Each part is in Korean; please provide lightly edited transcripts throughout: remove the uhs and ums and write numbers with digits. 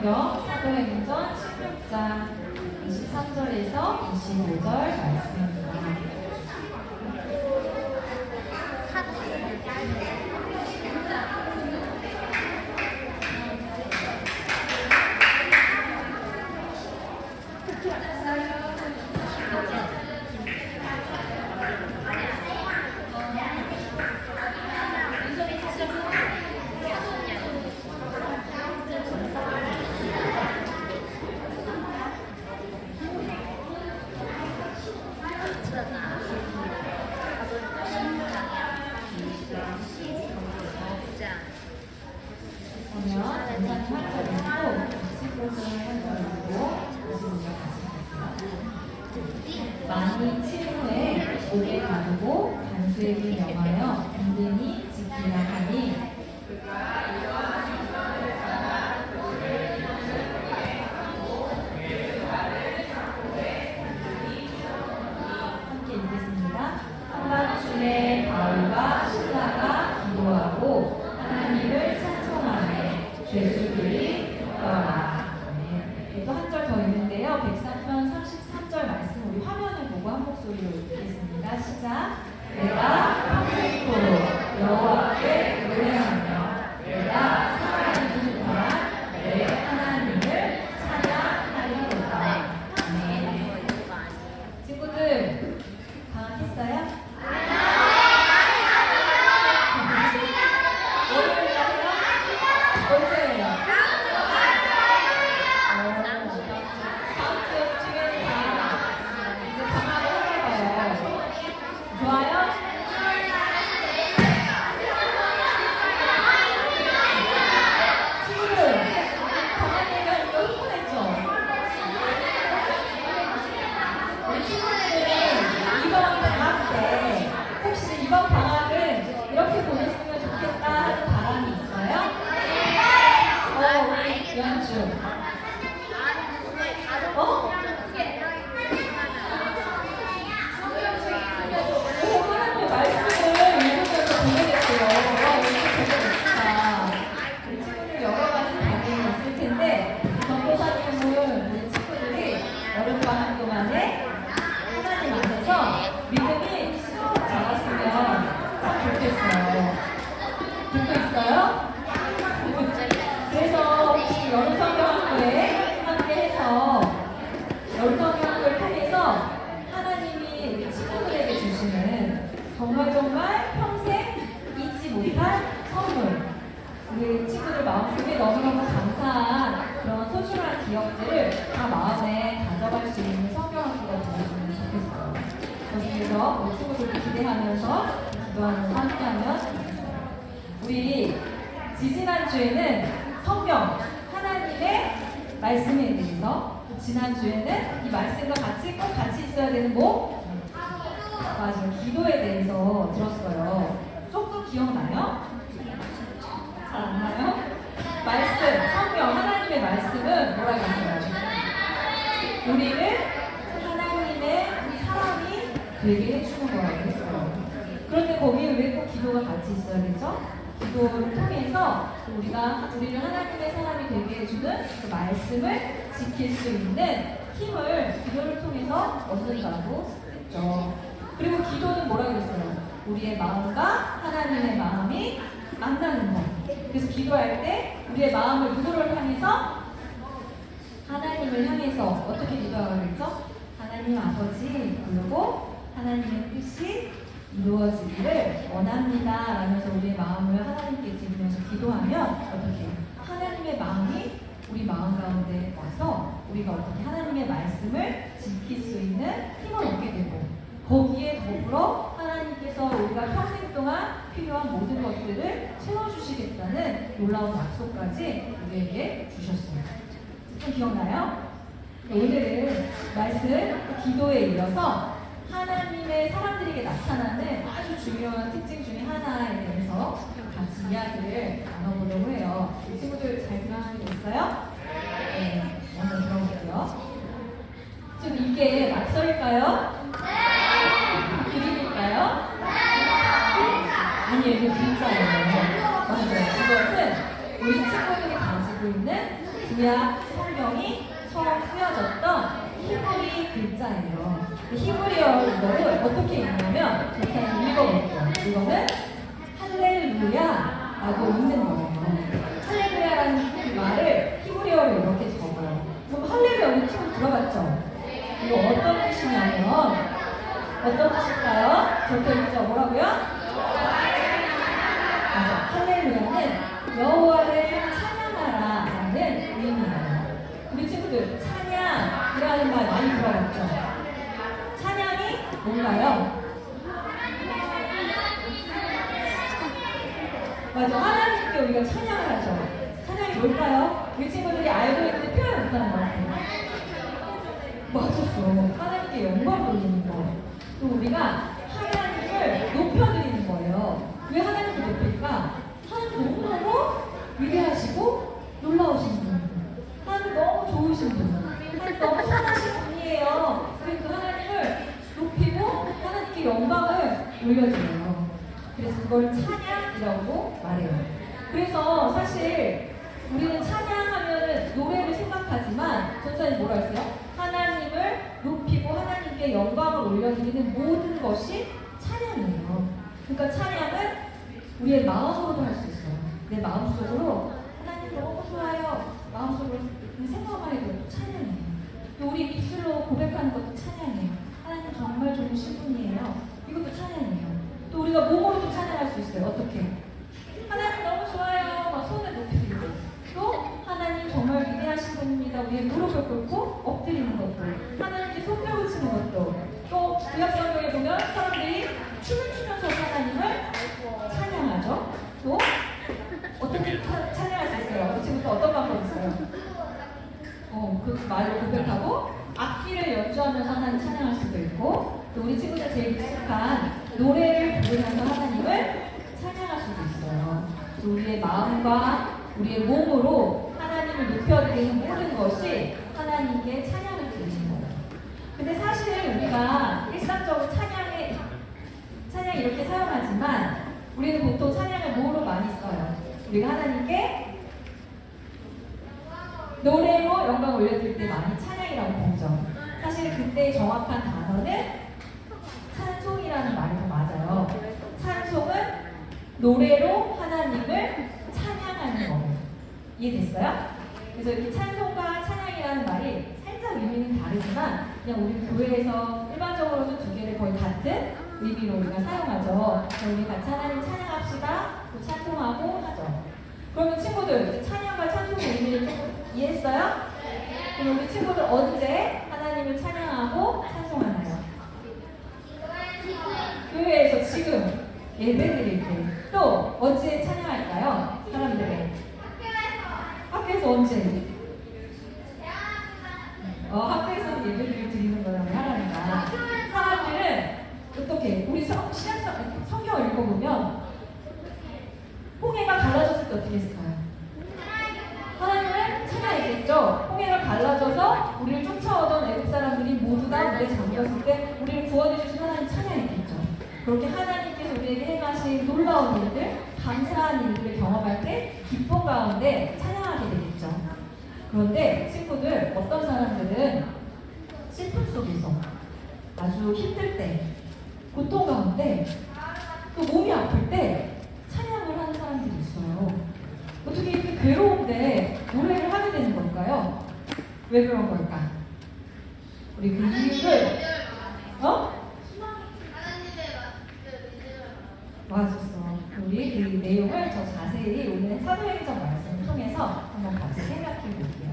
성경 사도행전 16장 23절에서 25절 말씀입니다. 많이 치른 후에 목에 가두고 간수에게 명하여 든든히 지키라 하니 함께 읽겠습니다. 한밤중에 바울과 실라가 기도하고 하나님을 찬송하며 죄수들이 듣더라. 또 한 절 더 있는데요. 103편 33절 말씀 우리 화면을 보고 한 목소리로 읽겠습니다. 시작. 내가 평생토록 여호와께 노래하며 내가 살아있는 동안 내 하나님을 찬양하리로다. 아멘. 친구들 방학했어요? 이번 방학은 이렇게 보냈으면 좋겠다 하는 바람이 있어요? 연주. 하나님의 말씀을 읽으면서 보내겠어요. 이렇게 되겠다. 우리 친구들 여러 가지 방향이 있을 텐데 전도사님은 우리 친구들이 여름방학 동안에 하나님 앞에서 믿음이 자랐으면 참 좋겠어요. 듣고 있어요? 그래서 혹시 여름성경학교에 함께해서 여름성경학교를 통해서 하나님이 우리 친구들에게 주시는 정말 평생 잊지 못할 선물, 우리 친구들 마음속에 너무너무 감사한 그런 소중한 기억들을 다 마음에 가져갈 수 있는 성경학교가 되었으면 좋겠어요. 그래서 우리 친구들도 기대하면서 기도하면서 함께하면 좋겠어요. 우리 지지난주에는 성경, 하나님의 말씀에 대해서, 지난주에는 이 말씀과 꼭 같이 있어야 되는 뭐? 맞아요. 기도에 대해서 들었어요. 조금 기억나요? 잘 안 나요? 말씀, 성경, 하나님의 말씀은 뭐라고 했어요? 우리를 하나님의 사람이 되게 해주는 거라고 했어요. 그런데 거기에 왜 꼭 기도가 같이 있어야 되죠? 기도를 통해서 우리를 하나님의 사람이 되게 해주는 그 말씀을 지킬 수 있는 힘을 기도를 통해서 얻는다고 했죠. 그리고 기도는 뭐라고 했어요? 우리의 마음과 하나님의 마음이 만나는 거. 그래서 기도할 때 우리의 마음을 누구를 향해서? 하나님을 향해서 어떻게 기도하라고 했죠? 하나님 아버지 부르고 하나님의 뜻이 이루어지기를 원합니다 라면서 우리의 마음을 하나님께 드리면서 기도하면 어떻게? 하나님의 마음이 우리 마음 가운데 와서 우리가 어떻게 하나님의 말씀을 지킬 수 있는 힘을 얻게 되고, 거기에 더불어 하나님께서 우리가 평생 동안 필요한 모든 것들을 채워주시겠다는 놀라운 약속까지 우리에게 주셨어요. 좀 기억나요? 오늘은 말씀 기도에 이어서 하나님의 사람들에게 나타나는 아주 중요한 특징 중에 하나에 대해서 같이 이야기를 나눠보려고 해요. 우리 친구들 잘 들어주고 있어요? 네, 먼저 들어볼게요. 좀 이게 낙서일까요? 네! 그림일까요? 아니에요, 이거 글자예요. 맞아요. 이것은 우리 친구들이 가지고 있는 구약 성경이 처음 쓰여졌던 히브리 글자예요. 히브리어 이거를 어떻게 읽냐면 전사님 읽어볼게요. 이거는 할렐루야라고 읽는 거예요. 할렐루야라는 말을 히브리어로 이렇게 적어요. 그럼 할렐루야 우리 처음 들어봤죠? 이거 어떤 뜻이냐면 어떤 뜻일까요? 적혀있죠? 뭐라고요? 맞아. 할렐루야는 여호와를 찬양하라라는 의미예요. 우리 친구들 찬양이라는 말 많이 들어봤죠? 찬양이 뭔가요? 맞아. 하나님께 우리가 찬양을 하죠. 찬양이 뭘까요? 우리 친구들이 알고 있는데 표현 못하는 것 같아요. 맞았어. 하나님께 영광 돌리는 거. 또 우리가 하나님을 높여드리는 거예요. 왜 하나님을 높일까? 하나님 너무너무 위대하시고 놀라우신 분. 하나님 너무 좋으신 분. 하나님 너무 선하신 분이에요. 우리 그 하나님을 높이고 하나님께 영광을 올려드려요. 그래서 그걸 찬양이라고 말해요. 그래서 사실 우리는 찬양하면 노래를 생각하지만 전사님 뭐라 했어요? 하나님을 높이고 하나님께 영광을 올려드리는 모든 것이 찬양이에요. 그러니까 찬양은 우리의 마음으로도 할 수 있어요. 내 마음속으로 하나님 너무 좋아요. 마음속으로 생각만 해도 찬양이에요. 또 우리 입술로 고백하는 것도 찬양이에요. 하나님 정말 좋으신 분이에요. 이것도 찬양이에요. 또 우리가 몸으로도 찬양할 수 있어요. 어떻게? 하나님 너무 좋아요. 막 손을 높이 들고. 또 하나님 정말 위대하신 분입니다. 우리의 무릎을 꿇고 엎드리는 것도. 하나님께 손뼉을 치는 것도. 또 구약성경에 보면 사람들이 춤을 추면서 하나님을 찬양하죠. 또 어떻게 찬양할 수 있어요? 지금부터 어떤 방법이 있어요? 그 말로 고백하고 악기를 연주하면서 하나님 찬양할 수도 있고 또 우리 친구들 제일 익숙한 노래를 부르면서 하나님을 찬양할 수도 있어요. 그래서 우리의 마음과 우리의 몸으로 하나님을 높여드리는 모든 것이 하나님께 찬양을 드리는 거예요. 근데 사실 우리가 일상적으로 찬양 이렇게 사용하지만 우리는 보통 찬양을 뭐로 많이 써요? 우리가 하나님께 노래로 영광 올려드릴 때 많이 찬양이라고 부르죠. 사실 그때의 정확한 단어는 찬송이라는 말이 더 맞아요. 찬송은 노래로 하나님을 찬양하는 거예요. 이해됐어요? 그래서 이렇게 찬송과 찬양이라는 말이 살짝 의미는 다르지만 그냥 우리 교회에서 일반적으로는 두 개를 거의 같은 의미로 우리가 사용하죠. 우리 같이 하나님 찬양합시다. 또 찬송하고 하죠. 그러면 친구들 찬양과 찬송의 의미를 조금 이해했어요? 그럼 우리 친구들 언제 하나님을 찬양하고 찬송하나요? 교회에서 지금 예배 드릴 때. 또 언제 찬양할까요? 사람들이 학교에서 언제? 학교에서 예배를 드리는 거라고 하라니까. 사람들은 어떻게? 우리 성경을 읽어보면 홍해가 갈라졌을 때 어떻게 했을까요? 하나님을 찬양했겠죠. 홍해가 갈라져서 우리를 쫓아오던 애국 사람들이 모두가 물에 잠겼을 때 우리를 구원해 주신 하나님 찬양했겠죠. 그렇게 하나님께서 우리에게 행하신 놀라운 일들, 감사한 일들을 경험할 때 기쁨 가운데 찬양하게 되겠죠. 그런데 친구들, 어떤 사람들은 슬픔 속에서 아주 힘들 때, 고통 가운데, 또 몸이 아플 때 찬양을 하는 사람들이 있어요. 어떻게 이렇게 괴로운데 노래를 하게 되는 걸까요? 왜 그런 걸까? 우리 그 이유를 맞았어. 우리 그 내용을 더 자세히 오늘 사도행전 말씀을 통해서 한번 같이 생각해 볼게요.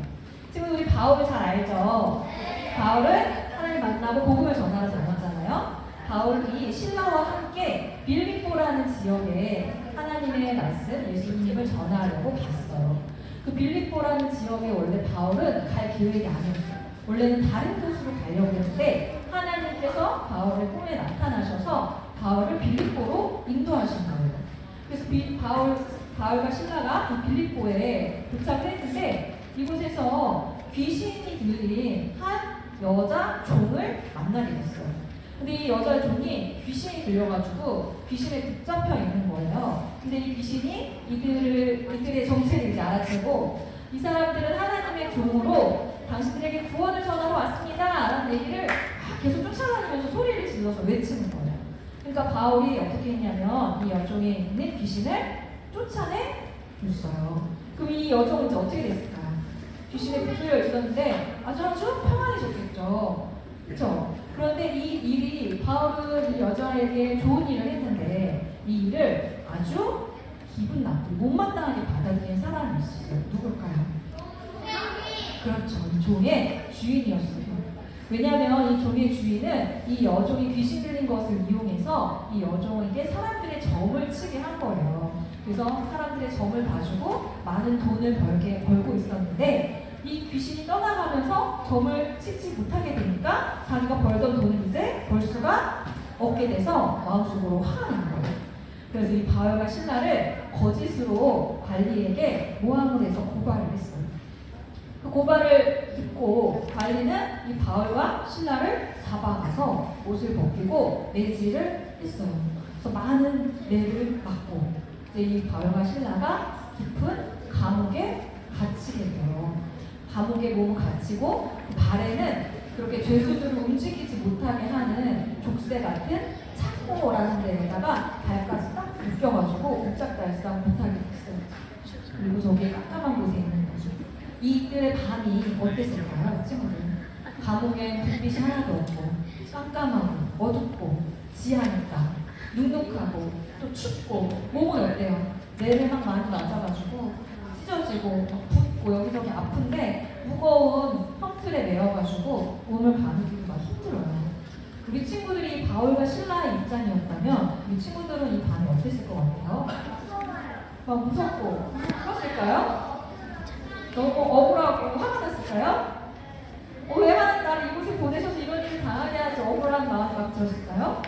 지금 우리 바울을 잘 알죠? 바울은 하나님 만나고 복음을 전하러 다녔잖아요. 바울이 신라와 함께 빌립보라는 지역에 하나님의 말씀, 예수님을 전하려고 갔어요. 그 빌립보라는 지역에 원래 바울은 갈 계획이 아니었어요. 원래는 다른 곳으로 가려고 했는데 하나님께서 바울을 꿈에 나타나셔서 바울을 빌립보로 인도하신 거예요. 그래서 바울과 신라가 그 빌립보에 도착을 했는데 이곳에서 귀신이 들린 한 여자 종을 만나게 됐어요. 근데 이 여자 종이 귀신이 들려가지고 귀신에 붙잡혀 있는 거예요. 근데 이 귀신이 이들의 정체를 이제 알아채고 이 사람들은 하나님의 종으로 당신들에게 구원을 전하러 왔습니다 라는 얘기를 계속 쫓아다니면서 소리를 질러서 외치는 거예요. 그러니까 바울이 어떻게 했냐면 이 여종에 있는 귀신을 쫓아내 줬어요. 그럼 이 여종은 이제 어떻게 됐을까요? 귀신에 붙들려 있었는데 아주 평안해졌겠죠. 그렇죠? 그런데 이 일이 바울은 이 여자에게 좋은 일을 했는데 이 일을 아주 기분 나쁘고 못마땅하게 받아들인 사람이 있었어요. 누굴까요? 그렇죠. 이 종의 주인이었어요. 왜냐하면 이 종의 주인은 이 여종이 귀신 들린 것을 이용해서 이 여종에게 사람들의 점을 치게 한 거예요. 그래서 사람들의 점을 봐주고 많은 돈을 벌고 있었는데 이 귀신이 떠나가면서 점을 치지 못하게 되니까 자기가 벌던 돈을 이제 벌 수가 없게 돼서 마음속으로 화가 난 거예요. 그래서 이 바울과 신라를 거짓으로 관리에게 모함을 해서 고발을 했어요. 그 고발을 듣고 관리는 이 바울과 신라를 잡아가서 옷을 벗기고 매질을 했어요. 그래서 많은 매를 맞고 이제 이 바울과 신라가 깊은 감옥에 갇히게 돼요. 감옥에 몸을 갇히고 발에는 그렇게 죄수들을 움직이지 못하게 하는 족쇄 같은 창고라는 데에다가 발까지 딱 묶여가지고 옴짝달싹 못하게 됐어요. 그리고 저기 깜깜한 곳에 있는 거죠. 이들의 밤이 어땠을까요, 친구들? 감옥엔 불빛이 하나도 없고 깜깜하고 어둡고 지하니까 눅눅하고 또 춥고 몸은 어때요? 뇌를 막 많이 맞아가지고 찢어지고 붓고 여기저기 아픈데 무거운 펑틀에 매여가지고 몸을 가누기도 막 힘들어요. 우리 친구들이 바울과 신라의 입장이었다면 우리 친구들은 이 밤이 어땠을 것 같아요? 막 무섭고 그랬을까요? 너무 억울하고 화가 났을까요? 왜 나를 이곳에 보내셔서 이런 일을 당하게 하지 억울한 마음이 막 들었을까요?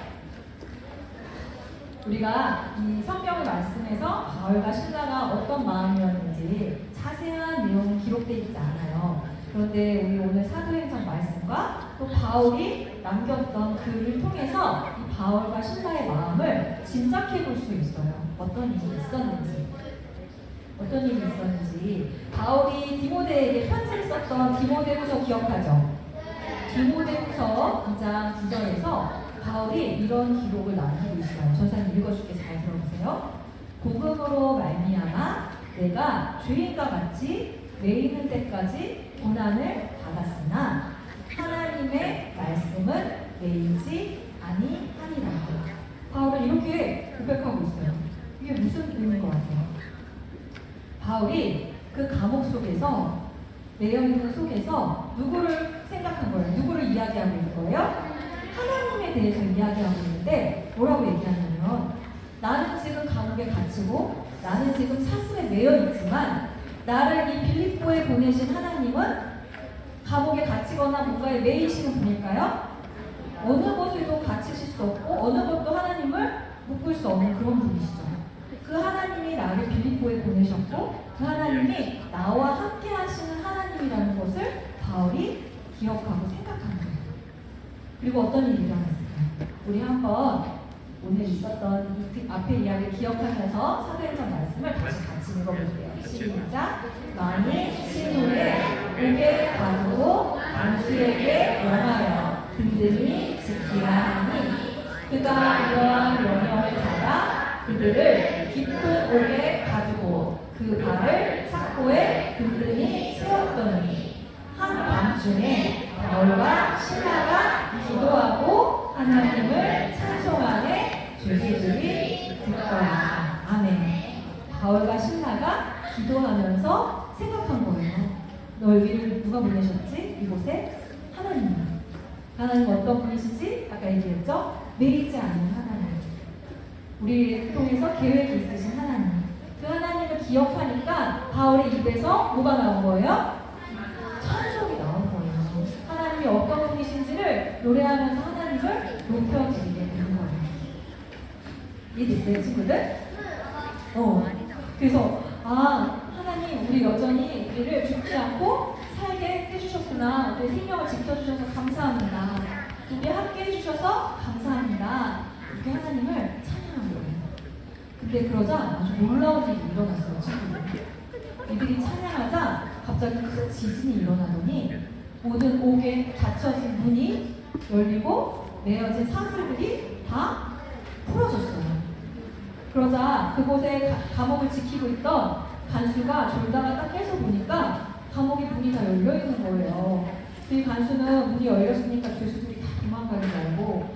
우리가 이 성경의 말씀에서 바울과 신라가 어떤 마음이었는지 자세한 내용은 기록되어 있지 않아요. 그런데 우리 오늘 사도행전 말씀과 또 바울이 남겼던 글을 통해서 이 바울과 신라의 마음을 짐작해 볼 수 있어요. 어떤 일이 있었는지. 바울이 디모데에게 편지를 썼던 디모데후서 기억하죠? 디모데후서 2장 9절에서 바울이 이런 기록을 남기고 있어요. 전사님 읽어줄게. 잘 들어보세요. 복음으로 말미암아 내가 죄인과 같이 매이는 때까지 고난을 받았으나 하나님의 말씀은 매이지 아니하니라. 바울은 이렇게 고백하고 있어요. 이게 무슨 의미인 것 같아요? 바울이 그 감옥 속에서 매여있는 속에서 누구를 생각한 거예요? 누구를 이야기하고 있는 거예요? 하나님에 대해서 이야기하고 있는데 뭐라고 얘기하냐면 나는 지금 감옥에 갇히고 나는 지금 사슬에 매여 있지만 나를 이 빌립보에 보내신 하나님은 감옥에 갇히거나 뭔가에 매이시는 분일까요? 어느 것에도 갇히실 수 없고 어느 것도 하나님을 묶을 수 없는 그런 분이시죠. 그 하나님이 나를 빌립보에 보내셨고 그 하나님이 나와 함께 하시는 하나님이라는 것을 바울이 기억하고 생각하는 거예요. 그리고 어떤 일이 일어났을까요? 우리 한번 오늘 있었던 이 앞에 이야기를 기억하면서 사도행전 말씀을 다시 같이 읽어볼게요. 시작! 너희 신우에 옥에 가두고 안수에게 명하여 든든히 지키라 하니 그가 이러한 명령을 받아 그들을 깊은 옥에 가두고 그 발을 창고에 든든히 세웠더니 한밤중에 바울과 신라가 기도하고 하나님을 찬송하네 죄수들이 듣더라. 아멘. 바울과 신라가 기도하면서 생각한 거예요. 너희를 누가 보내셨지? 이곳에 하나님. 하나님 어떤 분이시지? 아까 얘기했죠? 매이지 않는 하나님. 우리를 통해서 계획이 있으신 하나님. 그 하나님을 기억하니까 바울의 입에서 뭐가 나온 거예요? 찬송이 나온 거예요. 하나님이 어떤 분이신지를 노래하면서 하나님을 높여드리게 되는 거예요. 이해됐어요, 친구들? 그래서 하나님 우리 여전히 우리를 죽지 않고 살게 해주셨구나. 우리 생명을 지켜주셔서 감사합니다. 우리 함께 해주셔서 감사합니다. 이렇게 하나님을 찬양한 거예요. 근데 그러자 아주 놀라운 일이 일어났어요, 친구들. 이들이 찬양하자 갑자기 큰 지진이 일어나더니 모든 옥에 닫혀진 문이 열리고 메어진 사슬들이 다 풀어졌어요. 그러자 그곳에 감옥을 지키고 있던 간수가 졸다가 딱 깨서 보니까 감옥의 문이 다 열려 있는 거예요. 이 간수는 문이 열렸으니까 죄수들이 다 도망가는 줄 알고,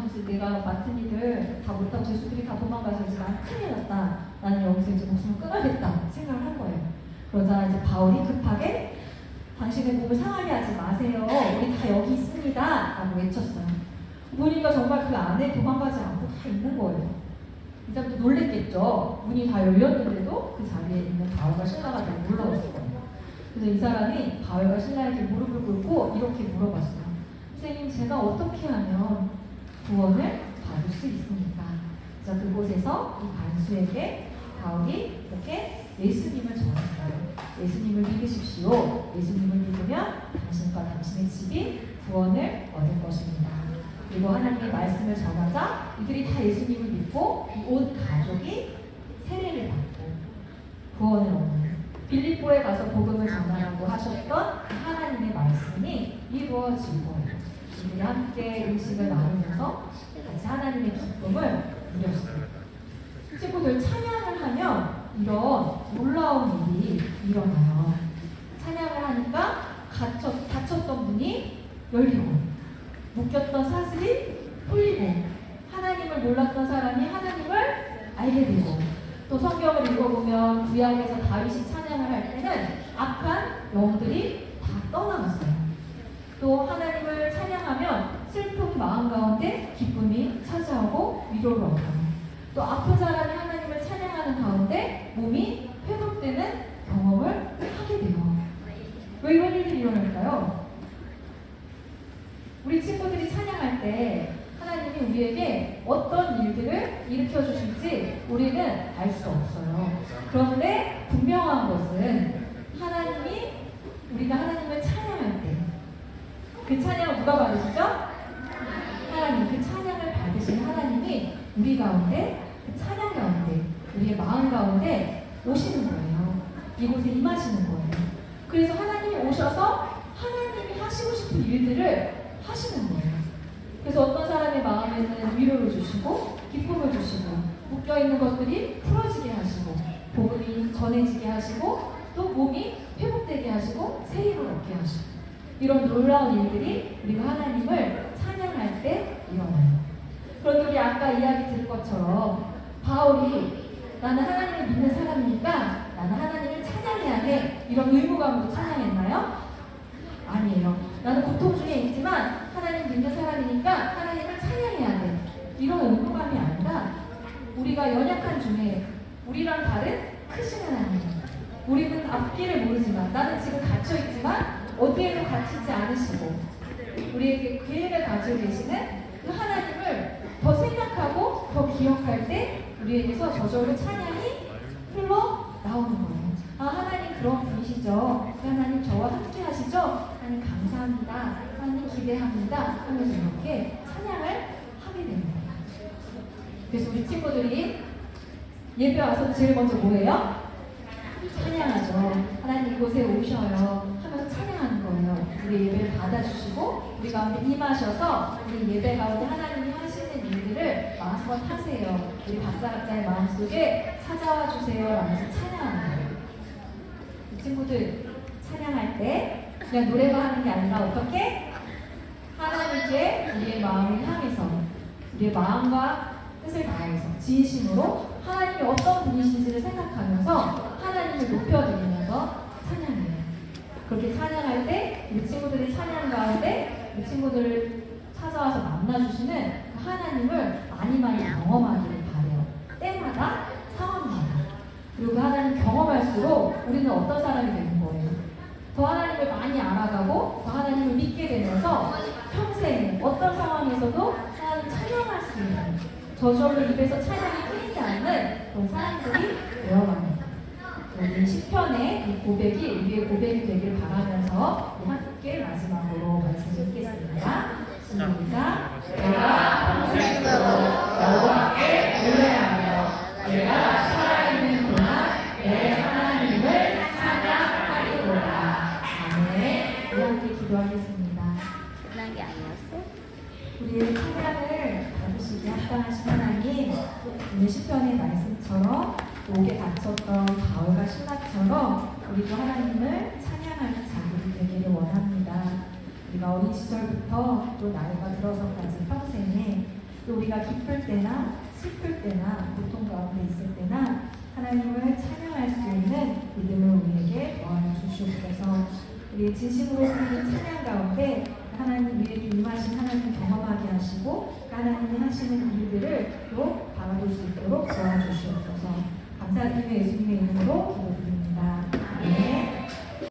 이제 내가 맡은 일을 다 못하고 죄수들이 다 도망가서 이제 난 큰일 났다. 나는 여기서 이제 목숨을 끊어야겠다 생각을 한 거예요. 그러자 이제 바울이 급하게 당신의 몸을 상하게 하지 마세요. 우리 다 여기 있습니다. 라고 외쳤어요. 보니까 정말 그 안에 도망가지 않고 다 있는 거예요. 이 사람도 놀랬겠죠. 문이 다 열렸는데도 그 자리에 있는 바울과 신라가 너무 놀라웠을 거예요. 그래서 이 사람이 바울과 신라에게 무릎을 꿇고 이렇게 물어봤어요. 선생님, 제가 어떻게 하면 구원을 받을 수 있습니까? 그래서 그곳에서 이 간수에게 바울이 이렇게 예수님을 전했어요. 예수님을 믿으십시오. 예수님을 믿으면 당신과 당신의 집이 구원을 얻을 것입니다. 그리고 하나님의 말씀을 전하자 이들이 다 예수님을 믿고 온 가족이 세례를 받고 구원을 얻는, 빌립보에 가서 복음을 전하라고 하셨던 하나님의 말씀이 이루어질 거예요. 우리 함께 음식을 나누면서 같이 하나님의 기쁨을 누렸어요. 친구들, 찬양을 하면 이런 놀라운 일이 일어나요. 찬양을 하니까 닫혔던 문이 열리고 묶였던 사슬이 풀리고 하나님을 몰랐던 사람이 하나님을 알게 되고, 또 성경을 읽어보면 구약에서 다윗이 찬양을 할 때는 악한 영들이 다 떠나갔어요. 또 하나님을 찬양하면 슬픈 마음 가운데 기쁨이 찾아오고 위로를 얻어요. 또 아픈 사람이 하나님을 찬양하는 가운데 몸이 회복되는 경험을 하게 돼요. 왜 이런 일들이 일어날까요? 우리 친구들이 찬양할 때 하나님이 우리에게 어떤 일들을 일으켜 주실지 우리는 알 수 없어요. 그런데 분명한 것은 하나님이, 우리가 하나님을 찬양할 때 그 찬양을 누가 받으시죠? 하나님. 그 찬양을 받으신 하나님이 우리 가운데, 그 찬양 가운데, 우리의 마음 가운데 오시는 거예요. 이곳에 임하시는 거예요. 그래서 하나님이 오셔서 하나님이 하시고 싶은 일들을 하시는 거예요. 그래서 어떤 사람의 마음에는 위로를 주시고 기쁨을 주시고 묶여있는 것들이 풀어지게 하시고 복음이 전해지게 하시고 또 몸이 회복되게 하시고 새 힘을 얻게 하시고, 이런 놀라운 일들이 우리가 하나님을 찬양할 때 일어나요. 그런데 우리 아까 이야기 들은 것처럼 바울이 나는 하나님을 믿는 사람이니까 나는 하나님을 찬양해야 돼, 이런 의무감으로 찬양했나요? 아니에요. 나는 고통 중에 있지만 하나님 믿는 사람이니까 하나님을 찬양해야 돼, 이런 의무감이 아니라 우리가 연약한 중에 우리랑 다른 크신 하나님, 우리는 앞길을 모르지만 나는 지금 갇혀있지만 어디에도 갇히지 않으시고 우리에게 계획을 가지고 계시는 그 하나님을 더 생각하고 더 기억할 때 우리에게서 저절로 찬양이 흘러나오는 거예요. 하나님 그런 분이시죠. 하나님 저와 함께 하시죠. 하나님 감사합니다. 하나님 기대합니다. 하면서 이렇게 찬양을 하게 되는 거예요. 그래서 우리 친구들이 예배 와서 제일 먼저 뭐예요? 찬양하죠. 하나님 이곳에 오셔요 하면서 찬양하는 거예요. 우리 예배를 받아주시고 우리 가운데 임하셔서 우리 예배 가운데 하나님이 하시는 일들을 마음껏 하세요. 우리 각자의 마음속에 찾아와 주세요 라면서 찬양하는 거예요. 이 친구들 찬양할 때 그냥 노래만 하는 게 아니라 어떻게? 하나님께 우리의 마음을 향해서 우리의 마음과 뜻을 다해서 진심으로 하나님이 어떤 분이신지를 생각하면서 하나님을 높여드리면서 찬양해요. 그렇게 찬양할 때 우리 친구들이 찬양 가운데 우리 친구들을 찾아와서 만나주시는 그 하나님을 많이 경험하기를 바래요. 때마다, 상황마다. 그리고 그 하나님 경험할수록 우리는 어떤 사람이 되는 거예요? 더 하나님을 많이 알아가고 더 하나님을 믿게 되면서 평생 어떤 상황에서도 하나님 찬양할 수 있는, 저절로 입에서 찬양이 끊이지 않는 그런 사람들이 되어갑니다. 우리 시편의 이 고백이 우리의 고백이 되길 바라면서 함께 마지막으로 말씀 읽겠습니다. 시작. 내가 평생도록 너와 함께 노래하며 내가 살아있는 동안 내 하나님을 찬양하리로다. 우리의 찬양을 받으시기에 합당하신 하나님, 오늘 시편의 말씀처럼 옥에 갇혔던 바울과 신라처럼 우리도 하나님을 찬양하는 자들이 되기를 원합니다. 우리가 어린 시절부터 또 나이가 들어서까지 평생에 또 우리가 기쁠 때나 슬플 때나 고통 가운데 있을 때나 하나님을 찬양할 수 있는 믿음을 우리에게 더하여 주시옵소서. 우리 진심으로 드리는 찬양 가운데 하나님 위에 임하신 하나님 경험하게 하시고 하나님이 하시는 일들을 또 바라볼 수 있도록 도와주시옵소서. 감사드리며 예수님의 이름으로 기도드립니다. 아멘.